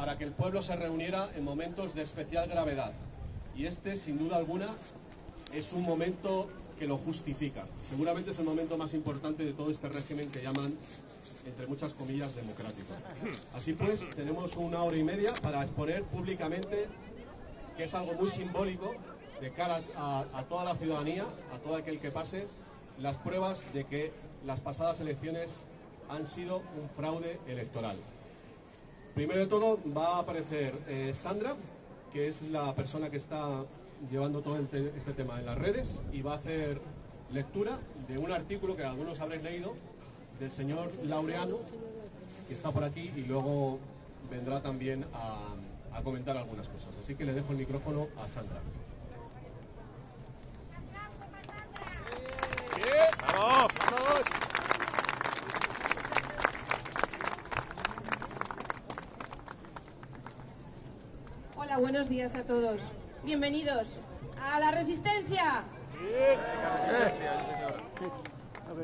para que el pueblo se reuniera en momentos de especial gravedad. Y este, sin duda alguna, es un momento que lo justifica. Seguramente es el momento más importante de todo este régimen que llaman, entre muchas comillas, democrático. Así pues, tenemos 1 hora y media para exponer públicamente, que es algo muy simbólico, de cara a toda la ciudadanía, a todo aquel que pase, las pruebas de que las pasadas elecciones han sido un fraude electoral. Primero de todo va a aparecer Sandra, que es la persona que está llevando todo este tema en las redes, y va a hacer lectura de un artículo que algunos habréis leído, del señor Laureano, que está por aquí, y luego vendrá también a comentar algunas cosas. Así que le dejo el micrófono a Sandra. ¡Vamos! ¡Vamos! Hola, buenos días a todos. Bienvenidos a la Resistencia.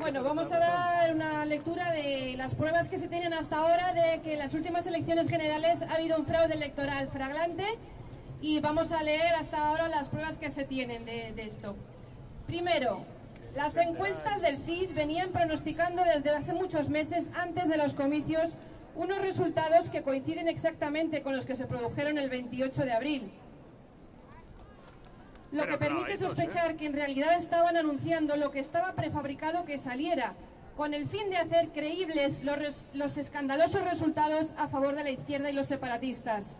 Bueno, vamos a dar una lectura de las pruebas que se tienen hasta ahora de que en las últimas elecciones generales ha habido un fraude electoral flagrante, y vamos a leer hasta ahora las pruebas que se tienen de esto. Primero, las encuestas del CIS venían pronosticando desde hace muchos meses, antes de los comicios, unos resultados que coinciden exactamente con los que se produjeron el 28 de abril. Lo que permite sospechar que en realidad estaban anunciando lo que estaba prefabricado que saliera, con el fin de hacer creíbles los escandalosos resultados a favor de la izquierda y los separatistas.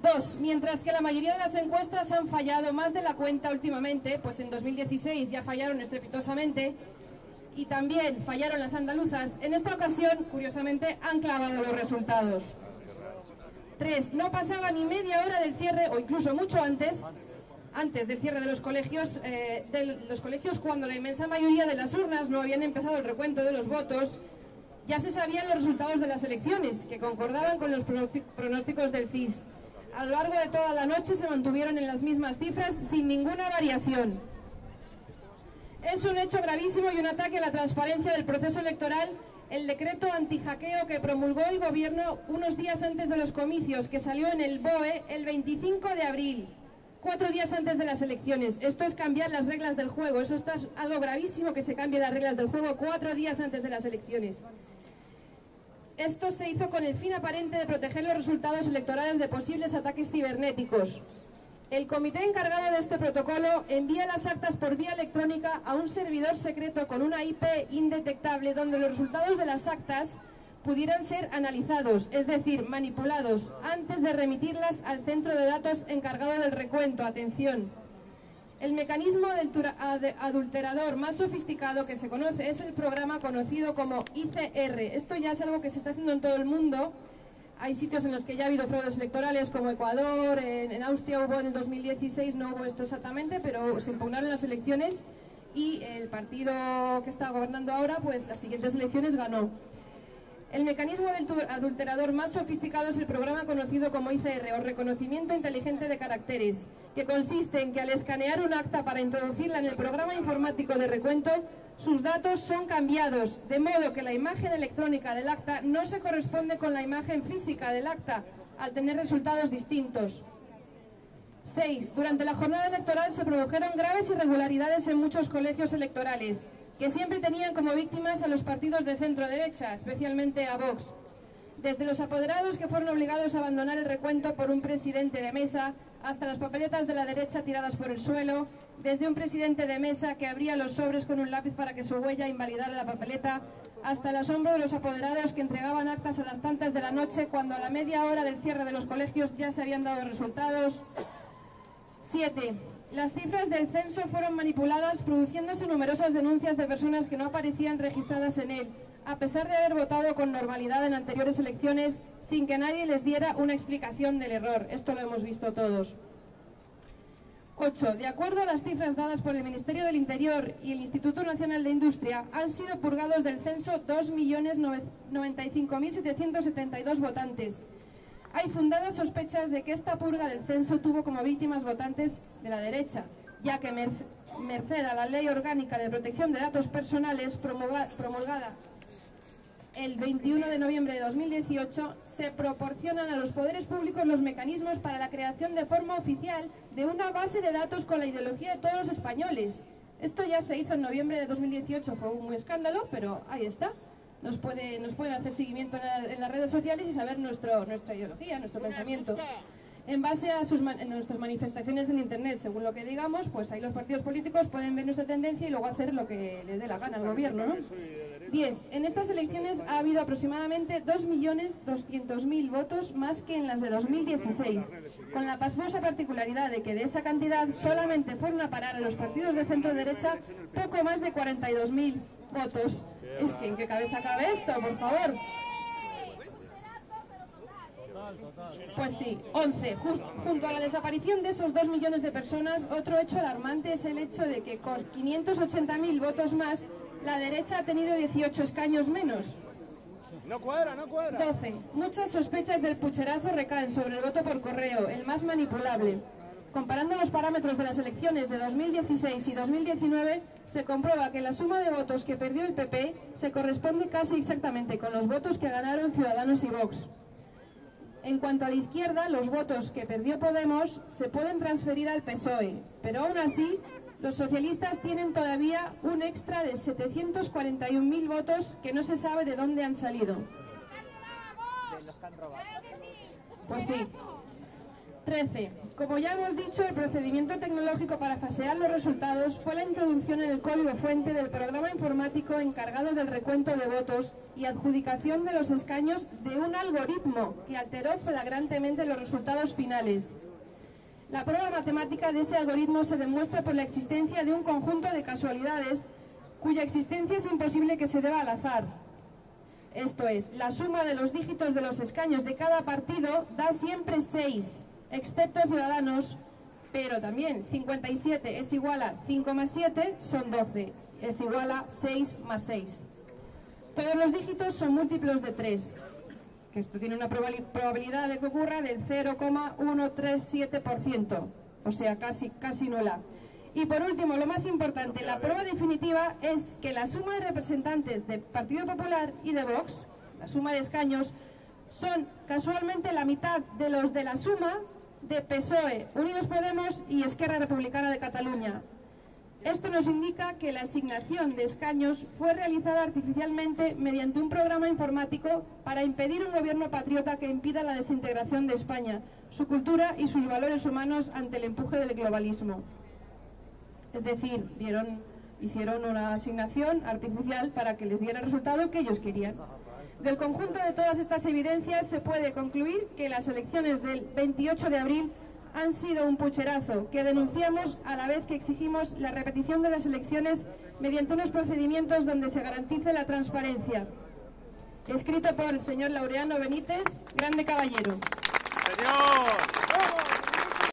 2. Mientras que la mayoría de las encuestas han fallado más de la cuenta últimamente, pues en 2016 ya fallaron estrepitosamente, y también fallaron las andaluzas, en esta ocasión, curiosamente, han clavado los resultados. 3. No pasaba ni media hora del cierre, o incluso mucho antes del cierre de los colegios, cuando la inmensa mayoría de las urnas no habían empezado el recuento de los votos, ya se sabían los resultados de las elecciones, que concordaban con los pronósticos del CIS. A lo largo de toda la noche se mantuvieron en las mismas cifras, sin ninguna variación. Es un hecho gravísimo y un ataque a la transparencia del proceso electoral el decreto antihackeo que promulgó el gobierno unos días antes de los comicios, que salió en el BOE el 25 de abril, 4 días antes de las elecciones. Esto es cambiar las reglas del juego. Eso es algo gravísimo, que se cambien las reglas del juego 4 días antes de las elecciones. Esto se hizo con el fin aparente de proteger los resultados electorales de posibles ataques cibernéticos. El comité encargado de este protocolo envía las actas por vía electrónica a un servidor secreto con una IP indetectable, donde los resultados de las actas pudieran ser analizados, es decir, manipulados, antes de remitirlas al centro de datos encargado del recuento. Atención. El mecanismo adulterador más sofisticado que se conoce es el programa conocido como ICR. Esto ya es algo que se está haciendo en todo el mundo. Hay sitios en los que ya ha habido fraudes electorales, como Ecuador, en Austria hubo en el 2016, no hubo esto exactamente, pero se impugnaron las elecciones y el partido que está gobernando ahora, pues las siguientes elecciones ganó. El mecanismo adulterador más sofisticado es el programa conocido como ICR, o reconocimiento inteligente de caracteres, que consiste en que al escanear un acta para introducirla en el programa informático de recuento, sus datos son cambiados, de modo que la imagen electrónica del acta no se corresponde con la imagen física del acta, al tener resultados distintos. 6. Durante la jornada electoral se produjeron graves irregularidades en muchos colegios electorales, que siempre tenían como víctimas a los partidos de centro-derecha, especialmente a Vox. Desde los apoderados que fueron obligados a abandonar el recuento por un presidente de mesa, hasta las papeletas de la derecha tiradas por el suelo, desde un presidente de mesa que abría los sobres con un lápiz para que su huella invalidara la papeleta, hasta el asombro de los apoderados que entregaban actas a las tantas de la noche, cuando a la media hora del cierre de los colegios ya se habían dado resultados. 7. Las cifras del censo fueron manipuladas, produciéndose numerosas denuncias de personas que no aparecían registradas en él, a pesar de haber votado con normalidad en anteriores elecciones, sin que nadie les diera una explicación del error. Esto lo hemos visto todos. 8. De acuerdo a las cifras dadas por el Ministerio del Interior y el Instituto Nacional de Industria, han sido purgados del censo 2.095.772 votantes. Hay fundadas sospechas de que esta purga del censo tuvo como víctimas votantes de la derecha, ya que merced a la Ley Orgánica de Protección de Datos Personales promulgada el 21 de noviembre de 2018, se proporcionan a los poderes públicos los mecanismos para la creación de forma oficial de una base de datos con la ideología de todos los españoles. Esto ya se hizo en noviembre de 2018, fue un escándalo, pero ahí está. Nos pueden hacer seguimiento en las redes sociales y saber nuestra ideología, nuestro pensamiento. En base a nuestras manifestaciones en Internet, según lo que digamos, pues ahí los partidos políticos pueden ver nuestra tendencia y luego hacer lo que les dé la gana al gobierno, ¿no? 10. En estas elecciones ha habido aproximadamente 2.200.000 votos más que en las de 2016, con la pasmosa particularidad de que de esa cantidad solamente fueron a parar a los partidos de centro-derecha poco más de 42.000 votos. Es que ¿en qué cabeza cabe esto, por favor? Pues sí, 11. Junto a la desaparición de esos 2 millones de personas, otro hecho alarmante es el hecho de que con 580.000 votos más, la derecha ha tenido 18 escaños menos. No cuadra, no cuadra. 12. Muchas sospechas del pucherazo recaen sobre el voto por correo, el más manipulable. Comparando los parámetros de las elecciones de 2016 y 2019, se comprueba que la suma de votos que perdió el PP se corresponde casi exactamente con los votos que ganaron Ciudadanos y Vox. En cuanto a la izquierda, los votos que perdió Podemos se pueden transferir al PSOE, pero aún así, los socialistas tienen todavía un extra de 741.000 votos que no se sabe de dónde han salido. Pues sí. 13. Como ya hemos dicho, el procedimiento tecnológico para fasear los resultados fue la introducción en el código fuente del programa informático encargado del recuento de votos y adjudicación de los escaños de un algoritmo que alteró flagrantemente los resultados finales. La prueba matemática de ese algoritmo se demuestra por la existencia de un conjunto de casualidades cuya existencia es imposible que se deba al azar. Esto es, la suma de los dígitos de los escaños de cada partido da siempre 6. Excepto Ciudadanos, pero también 57 es igual a 5 más 7 son 12, es igual a 6 más 6. Todos los dígitos son múltiplos de 3, que esto tiene una probabilidad de que ocurra del 0,137%, o sea, casi nula. Y por último, lo más importante, la prueba definitiva es que la suma de representantes de Partido Popular y de Vox, la suma de escaños, son casualmente la mitad de los de la suma de PSOE, Unidos Podemos y Esquerra Republicana de Cataluña. Esto nos indica que la asignación de escaños fue realizada artificialmente mediante un programa informático para impedir un gobierno patriota que impida la desintegración de España, su cultura y sus valores humanos ante el empuje del globalismo. Es decir, hicieron una asignación artificial para que les diera el resultado que ellos querían. Del conjunto de todas estas evidencias se puede concluir que las elecciones del 28 de abril han sido un pucherazo que denunciamos a la vez que exigimos la repetición de las elecciones mediante unos procedimientos donde se garantice la transparencia. Escrito por el señor Laureano Benítez, grande caballero. ¡Señor!